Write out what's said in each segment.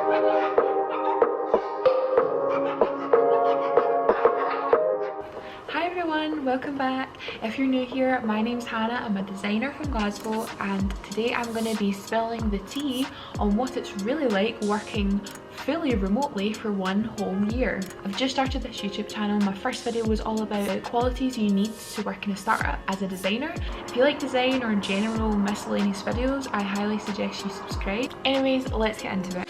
Hi everyone, welcome back. If you're new here, my name's Hannah. I'm a designer from Glasgow, and today I'm going to be spilling the tea on what it's really like working fully remotely for one whole year. I've just started this YouTube channel. My first video was all about qualities you need to work in a startup as a designer. If you like design or general miscellaneous videos, I highly suggest you subscribe. Anyways, let's get into it.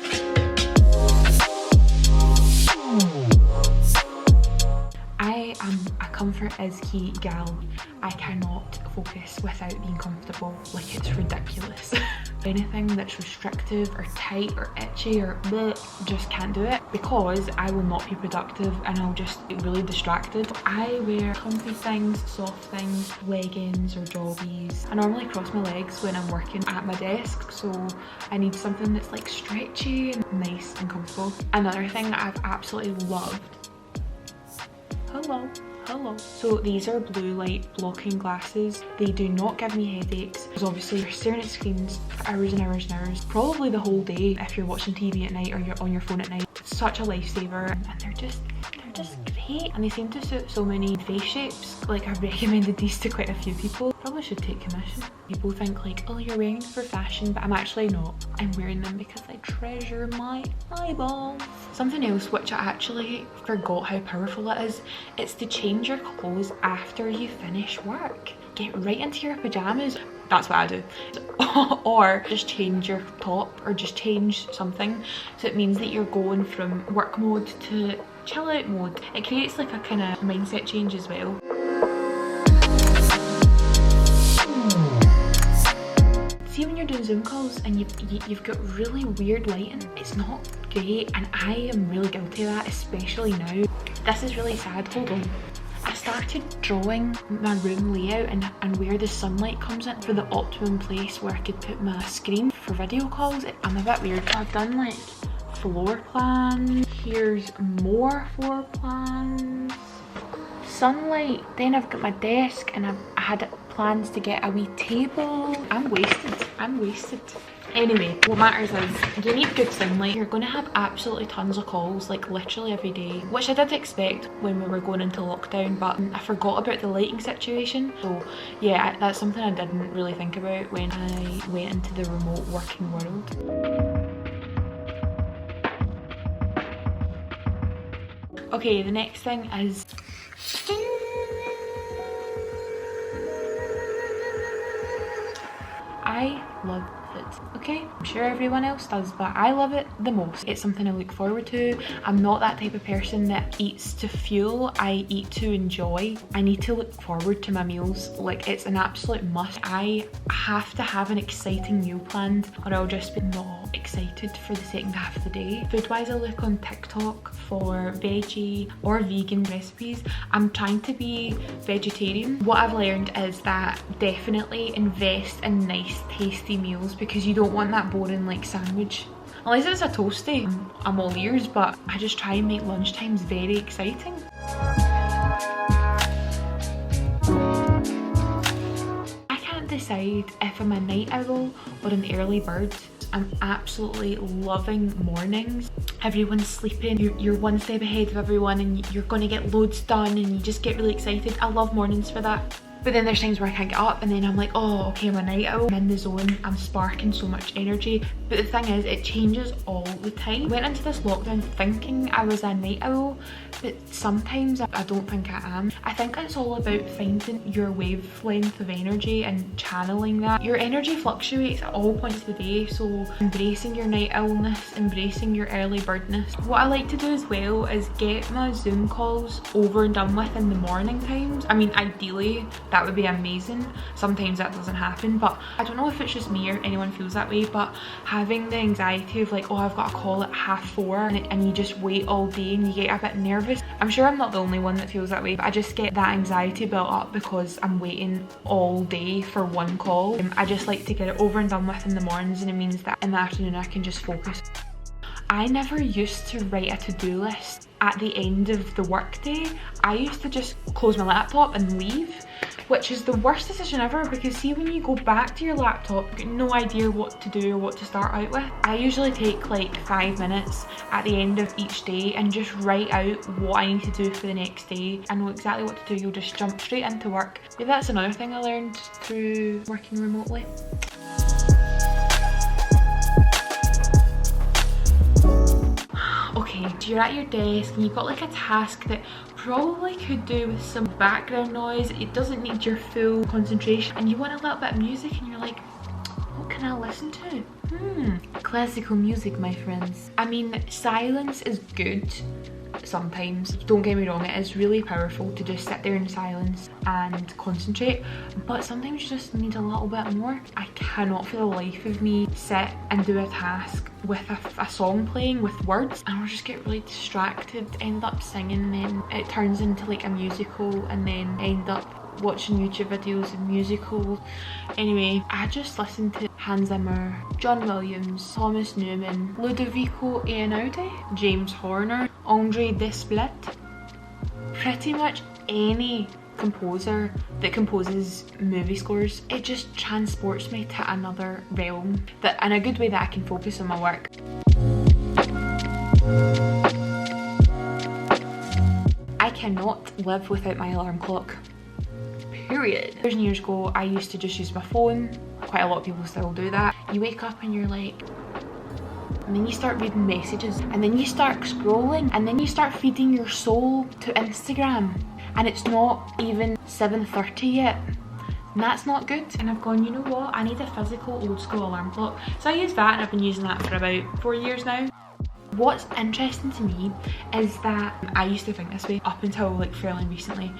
I am a comfort is key gal. I cannot focus without being comfortable. Like, it's ridiculous. Anything that's restrictive or tight or itchy or bleh, just can't do it, because I will not be productive and I'll just be really distracted. I wear comfy things, soft things, leggings or jobbies. I normally cross my legs when I'm working at my desk, so I need something that's like stretchy and nice and comfortable. Another thing that I've absolutely loved. Hello. So these are blue light blocking glasses. They do not give me headaches, because obviously you're staring at screens for hours and hours and hours, probably the whole day if you're watching TV at night or you're on your phone at night. It's such a lifesaver, and they're just great, and they seem to suit so many face shapes. Like, I've recommended these to quite a few people. Probably should take commission. People think like, oh, you're wearing them for fashion, but I'm actually not. I'm wearing them because I treasure my eyeballs. Something else which I actually forgot how powerful it is, it's to change your clothes after you finish work. Get right into your pajamas. That's what I do. Or just change your top, or just change something, so it means that you're going from work mode to chill out mode. It creates like a kind of mindset change as well. See, when you're doing Zoom calls and you've got really weird lighting, it's not great, and I am really guilty of that, especially now. This is really sad. Hold on. I started drawing my room layout and where the sunlight comes in for the optimum place where I could put my screen for video calls. I'm a bit weird. I've done like floor plans. Here's more floor plans. Sunlight. Then I've got my desk, and I had plans to get a wee table. I'm wasted. Anyway, what matters is you need good sunlight. You're going to have absolutely tons of calls, like literally every day, which I did expect when we were going into lockdown, but I forgot about the lighting situation. So yeah, that's something I didn't really think about when I went into the remote working world. Okay, the next thing is I love it. Okay, I'm sure everyone else does, but I love it the most. It's something I look forward to. I'm not that type of person that eats to fuel. I eat to enjoy. I need to look forward to my meals. Like, it's an absolute must. I have to have an exciting meal planned, or I'll just be not excited for the second half of the day. Food wise, I look on TikTok for veggie or vegan recipes. I'm trying to be vegetarian. What I've learned is that definitely invest in nice tasty meals, because you don't want that boring like sandwich. Unless it's a toasty, I'm all ears, but I just try and make lunchtimes very exciting. I can't decide if I'm a night owl or an early bird. I'm absolutely loving mornings. Everyone's sleeping, you're one step ahead of everyone, and you're going to get loads done, and you just get really excited. I love mornings for that. But then there's times where I can't get up, and then I'm like, oh, okay, I'm a night owl. I'm in the zone, I'm sparking so much energy. But the thing is, it changes all the time. I went into this lockdown thinking I was a night owl, but sometimes I don't think I am. I think it's all about finding your wavelength of energy and channeling that. Your energy fluctuates at all points of the day, so embracing your night owlness, embracing your early birdness. What I like to do as well is get my Zoom calls over and done with in the morning times. I mean, ideally, that would be amazing. Sometimes that doesn't happen, but I don't know if it's just me or anyone feels that way, but having the anxiety of like, oh, I've got a call at 4:30, and you just wait all day and you get a bit nervous. I'm sure I'm not the only one that feels that way, but I just get that anxiety built up because I'm waiting all day for one call. I just like to get it over and done with in the mornings, and it means that in the afternoon I can just focus. I never used to write a to-do list at the end of the workday. I used to just close my laptop and leave. which is the worst decision ever, because see, when you go back to your laptop, you've got no idea what to do or what to start out with. I usually take like 5 minutes at the end of each day and just write out what I need to do for the next day. I know exactly what to do. You'll just jump straight into work. Maybe that's another thing I learned through working remotely. Okay, so you're at your desk and you've got like a task that probably could do with some background noise. It doesn't need your full concentration and you want a little bit of music and you're like, what can I listen to? Classical music, my friends. I mean, silence is good sometimes. Don't get me wrong, it is really powerful to just sit there in silence and concentrate, but sometimes you just need a little bit more. I cannot for the life of me sit and do a task with a song playing with words, and I'll just get really distracted, end up singing, then it turns into like a musical, and then end up watching YouTube videos and musicals. Anyway, I just listened to Hans Zimmer, John Williams, Thomas Newman, Ludovico Einaudi, James Horner, Andre Desplat. Pretty much any composer that composes movie scores. It just transports me to another realm, that in a good way, that I can focus on my work. I cannot live without my alarm clock. Period. Years and years ago, I used to just use my phone. Quite a lot of people still do that. You wake up and you're like, and then you start reading messages, and then you start scrolling, and then you start feeding your soul to Instagram, and it's not even 7:30 yet. And that's not good. And I've gone, you know what? I need a physical old school alarm clock. So I use that, and I've been using that for about 4 years now. What's interesting to me is that I used to think this way up until like fairly recently.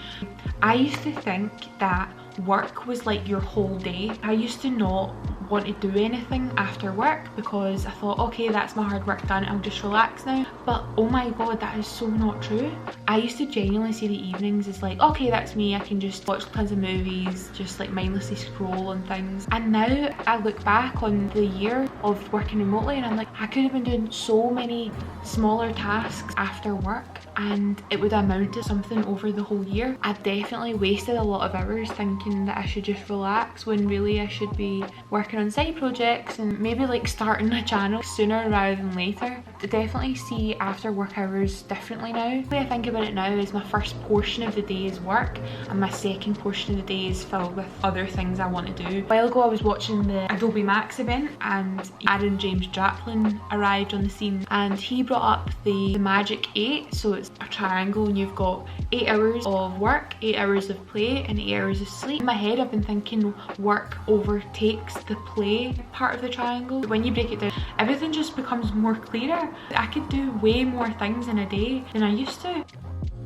I used to think that work was like your whole day. I used to not want to do anything after work because I thought, okay, that's my hard work done, I'll just relax now. But oh my god, that is so not true. I used to genuinely see the evenings as like, okay, that's me, I can just watch tons of movies, just like mindlessly scroll and things. And now I look back on the year of working remotely and I'm like, I could have been doing so many smaller tasks after work and it would amount to something over the whole year. I've definitely wasted a lot of hours thinking that I should just relax when really I should be working on side projects and maybe like starting a channel sooner rather than later. I definitely see after work hours differently now. The way I think about it now is my first portion of the day is work and my second portion of the day is filled with other things I want to do. A while ago I was watching the Adobe Max event and Aaron James Draplin arrived on the scene and he brought up the Magic 8. So it's a triangle and you've got 8 hours of work, 8 hours of play and 8 hours of sleep. In my head I've been thinking work overtakes the play part of the triangle. When you break it down, everything just becomes more clearer. I could do way more things in a day than I used to.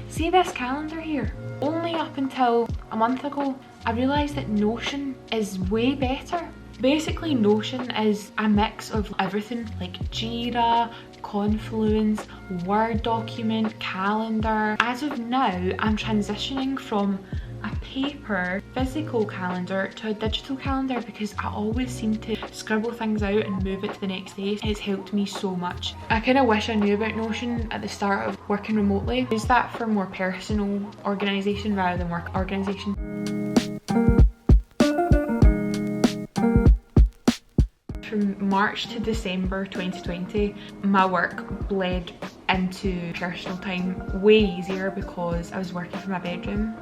See this calendar here? Only up until a month ago I realised that Notion is way better. Basically Notion is a mix of everything like Jira, Confluence, Word document, calendar. As of now, I'm transitioning from a paper physical calendar to a digital calendar because I always seem to scribble things out and move it to the next day. It's helped me so much. I kind of wish I knew about Notion at the start of working remotely. Use that for more personal organisation rather than work organisation. From March to December 2020, my work bled into personal time way easier because I was working from my bedroom.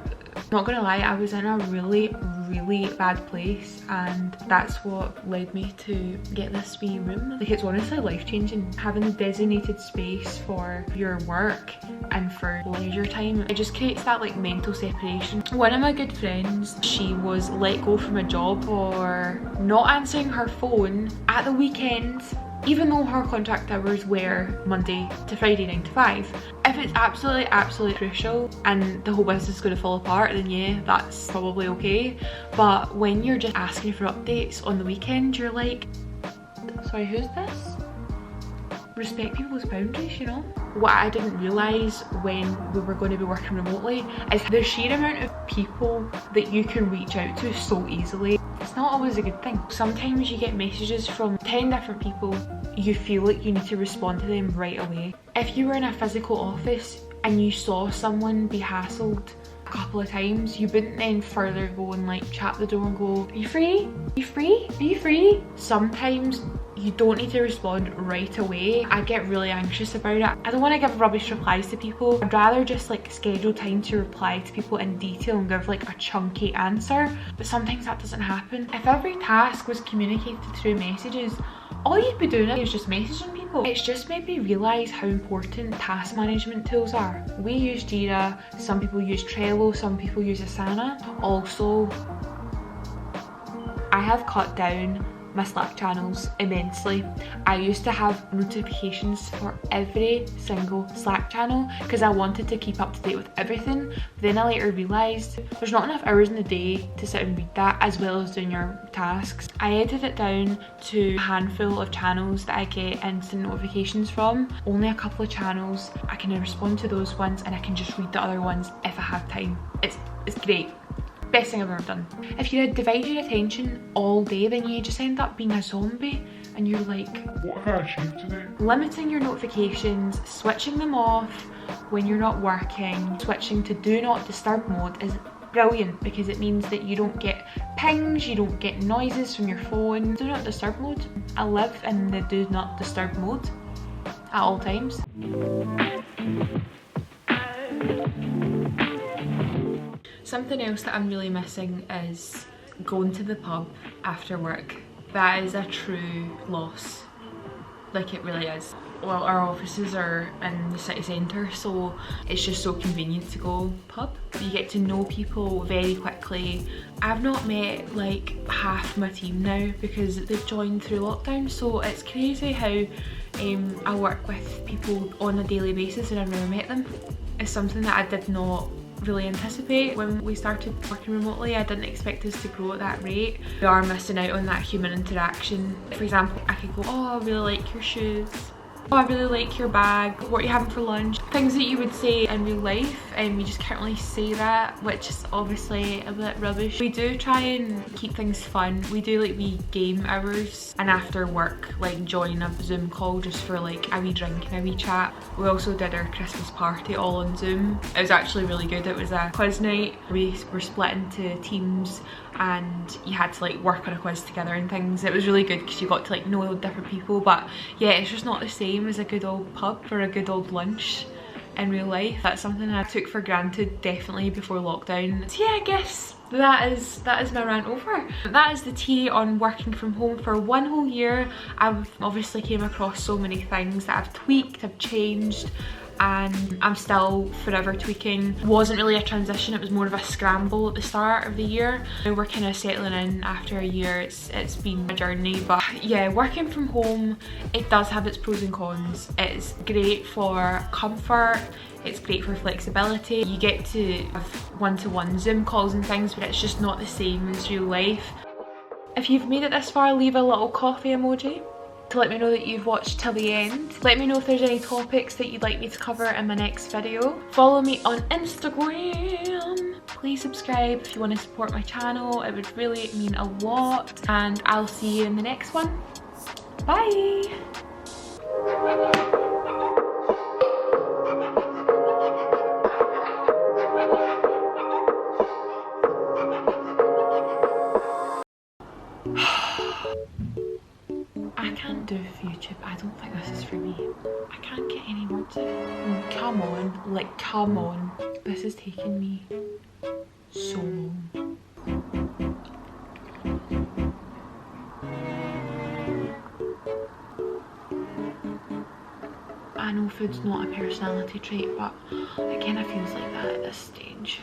Not gonna lie, I was in a really bad place and that's what led me to get this wee room. Like, it's honestly life-changing. Having a designated space for your work and for leisure time, it just creates that like mental separation. One of my good friends, she was let go from a job for not answering her phone at the weekend, even though her contract hours were Monday to Friday 9 to 5. If it's absolutely crucial and the whole business is going to fall apart, then yeah, that's probably okay. But when you're just asking for updates on the weekend, you're like, sorry, who's this? Respect people's boundaries, you know? What I didn't realise when we were going to be working remotely is the sheer amount of people that you can reach out to so easily. It's not always a good thing. Sometimes you get messages from 10 different people, you feel like you need to respond to them right away. If you were in a physical office and you saw someone be hassled a couple of times, you wouldn't then further go and like chat the door and go, are you free? Are you free? Are you free? Sometimes you don't need to respond right away. I get really anxious about it. I don't want to give rubbish replies to people. I'd rather just like schedule time to reply to people in detail and give like a chunky answer. But sometimes that doesn't happen. If every task was communicated through messages, all you'd be doing is just messaging people. It's just made me realise how important task management tools are. We use Jira, some people use Trello, some people use Asana. Also, I have cut down my Slack channels immensely. I used to have notifications for every single Slack channel because I wanted to keep up to date with everything. But then I later realised there's not enough hours in the day to sit and read that as well as doing your tasks. I edited it down to a handful of channels that I get instant notifications from. Only a couple of channels. I can respond to those ones and I can just read the other ones if I have time. It's great. Best thing I've ever done. If you had divided your attention all day, then you just end up being a zombie and you're like, what have I achieved today? Limiting your notifications, switching them off when you're not working, switching to do not disturb mode is brilliant because it means that you don't get pings, you don't get noises from your phone. Do not disturb mode. I live in the do not disturb mode at all times. Something else that I'm really missing is going to the pub after work. That is a true loss. Like, it really is. Well, our offices are in the city centre, so it's just so convenient to go pub. You get to know people very quickly. I've not met like half my team now because they've joined through lockdown, so it's crazy how I work with people on a daily basis and I've never met them. It's something that I did not really anticipate when we started working remotely. I didn't expect us to grow at that rate. We are missing out on that human interaction. For example, I could go, oh, I really like your shoes. Oh, I really like your bag. What are you having for lunch? Things that you would say in real life and you just can't really say that, which is obviously a bit rubbish. We do try and keep things fun. We do like wee game hours and after work like join a Zoom call just for like a wee drink and a wee chat. We also did our Christmas party all on Zoom. It was actually really good. It was a quiz night. We were split into teams and you had to like work on a quiz together and things. It was really good because you got to like know different people, but yeah, it's just not the same as a good old pub or a good old lunch in real life. That's something I took for granted definitely before lockdown. So yeah, I guess that is my rant over. That is the tea on working from home for 1 whole year. I've obviously came across so many things that I've tweaked, I've changed, and I'm still forever tweaking. It wasn't really a transition, it was more of a scramble at the start of the year. Now we're kind of settling in after a year. It's been a journey, but yeah, working from home, it does have its pros and cons. It's great for comfort, it's great for flexibility. You get to have one-to-one Zoom calls and things, but it's just not the same as real life. If you've made it this far, leave a little coffee emoji to let me know that you've watched till the end. Let me know if there's any topics that you'd like me to cover in my next video. Follow me on Instagram. Please subscribe if you want to support my channel. It would really mean a lot. And I'll see you in the next one. Bye! I can't do YouTube. I don't think this is for me. I can't get any words out. Come on, like come on. This is taking me so long. I know food's not a personality trait, but it kind of feels like that at this stage.